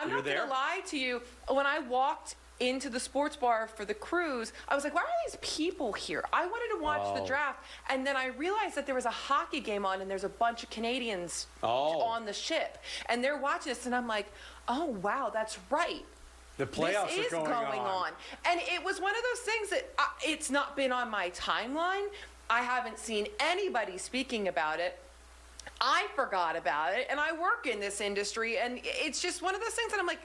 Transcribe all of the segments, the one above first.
I'm not going to lie to you. When I walked into the sports bar for the cruise, I was like, why are these people here? I wanted to watch the draft, and then I realized that there was a hockey game on, and there's a bunch of Canadians on the ship, and they're watching this, and I'm like, oh, wow, that's right. The playoffs this is are going on. And it was one of those things that it's not been on my timeline. I haven't seen anybody speaking about it. I forgot about it, and I work in this industry, and it's just one of those things that I'm like,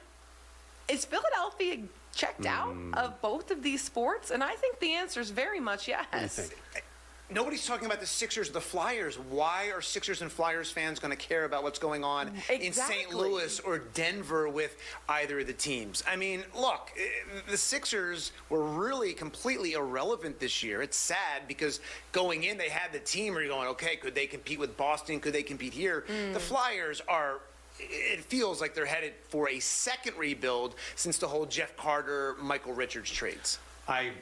is Philadelphia checked out of both of these sports? And I think the answer is very much yes. What do you think? Nobody's talking about the Sixers or the Flyers. Why are Sixers and Flyers fans going to care about what's going on in St. Louis or Denver with either of the teams? I mean, look, the Sixers were really completely irrelevant this year. It's sad because going in, they had the team where you're going, okay, could they compete with Boston? Could they compete here? The Flyers are... It feels like they're headed for a second rebuild since the whole Jeff Carter, Michael Richards trades. I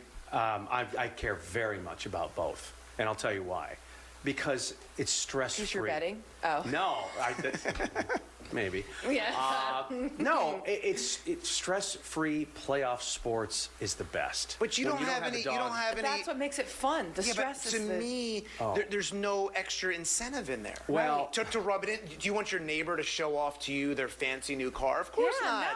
care very much about both, and I'll tell you why. Because it's stress-free. Because you're betting? Oh. No, maybe. Yeah. No, it's stress-free. Playoff sports is the best. But you don't have any. That's what makes it fun. The stress is. To me, there's no extra incentive in there. Well, to rub it in. Do you want your neighbor to show off to you their fancy new car? Of course not.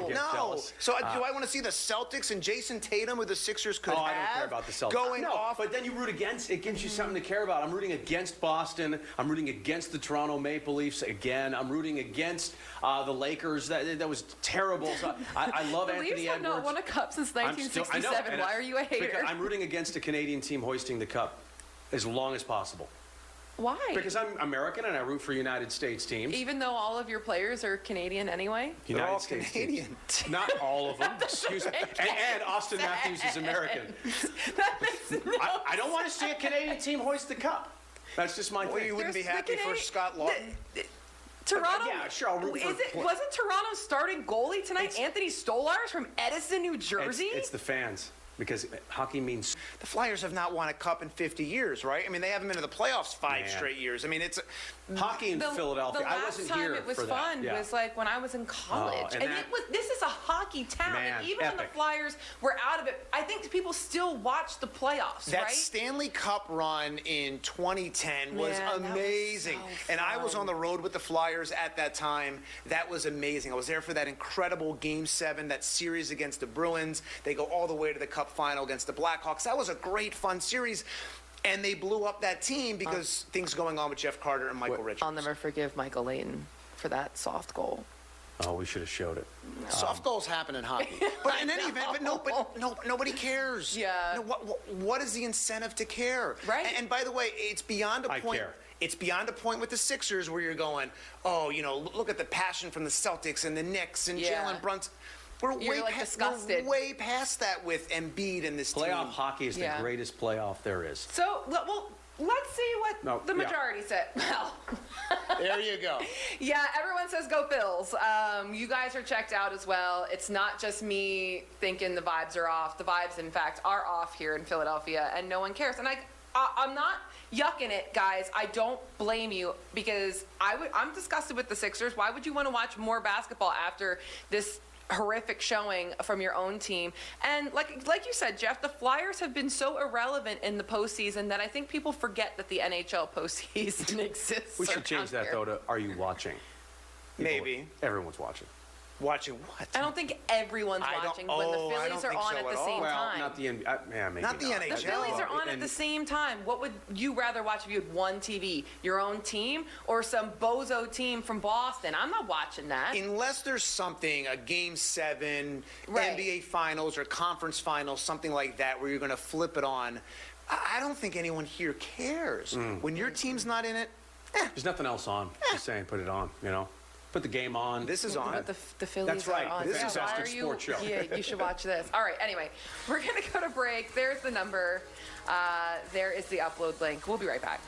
No. So do I want to see the Celtics and Jason Tatum, who the Sixers could have? I don't care about the Celtics. Going off. But then you root against. It gives you something to care about. I'm rooting against Boston. I'm rooting against the Toronto Maple Leafs again. I'm rooting against the Lakers. That was terrible. So I love Anthony Edwards. The Leafs have not won a cup since 1967. Why are you a hater? I'm rooting against a Canadian team hoisting the cup as long as possible. Why? Because I'm American and I root for United States teams. Even though all of your players are Canadian anyway? They're all Canadian. Not all of them. Excuse me. And Austin Matthews is American. That makes no I don't want to see a Canadian team hoist the cup. That's just my thing. You wouldn't be happy for Scott Lawton? Toronto. Yeah, sure. I'll root for. Wasn't Toronto's starting goalie tonight Anthony Stolarz from Edison, New Jersey? It's the fans. Because hockey means... The Flyers have not won a cup in 50 years, right? I mean, they haven't been to the playoffs five straight years. I mean, it's... Hockey in Philadelphia. The I wasn't here for that. last time it was fun was like when I was in college. This is a hockey town. Man, and even when the Flyers were out of it, I think people still watch the playoffs, that Stanley Cup run in 2010 was amazing. Was so and I was on the road with the Flyers at that time. That was amazing. I was there for that incredible Game 7, that series against the Bruins. They go all the way to the Cup final against the Blackhawks. That was a great, fun series. And they blew up that team because things going on with Jeff Carter and Michael Richards. I'll never forgive Michael Layton for that soft goal. Oh, we should have showed it. Soft goals happen in hockey. But in any event, nobody cares. Yeah. What is the incentive to care? Right. And by the way, it's beyond a point. I care. It's beyond a point with the Sixers where you're going, oh, look at the passion from the Celtics and the Knicks and Jalen Brunson. We're disgusted. We're way past that with Embiid and this team. Playoff hockey is the greatest playoff there is. So, well, let's see what the majority said. Well, there you go. Yeah, everyone says go Phils. You guys are checked out as well. It's not just me thinking the vibes are off. The vibes, in fact, are off here in Philadelphia, and no one cares. And I'm not yucking it, guys. I don't blame you because I'm disgusted with the Sixers. Why would you want to watch more basketball after this horrific showing from your own team? And like you said, Jeff, the Flyers have been so irrelevant in the postseason that I think people forget that the NHL postseason exists. We should change that, though, to are you watching? Maybe. Everyone's watching. Watching what? I don't think everyone's watching when the Phillies are on at the same time. Not the NBA. Maybe not the NHL. The Phillies are on at the same time. What would you rather watch if you had one TV? Your own team or some bozo team from Boston? I'm not watching that. Unless there's something, a Game 7, NBA Finals or Conference Finals, something like that, where you're going to flip it on. I don't think anyone here cares. When your team's not in it, there's nothing else on. Just saying, put it on, Put the game on. This is on. But the Phillies That's right. are on. This is fantastic sports show. Yeah, you should watch this. All right, anyway, we're going to go to break. There's the number. There is the upload link. We'll be right back.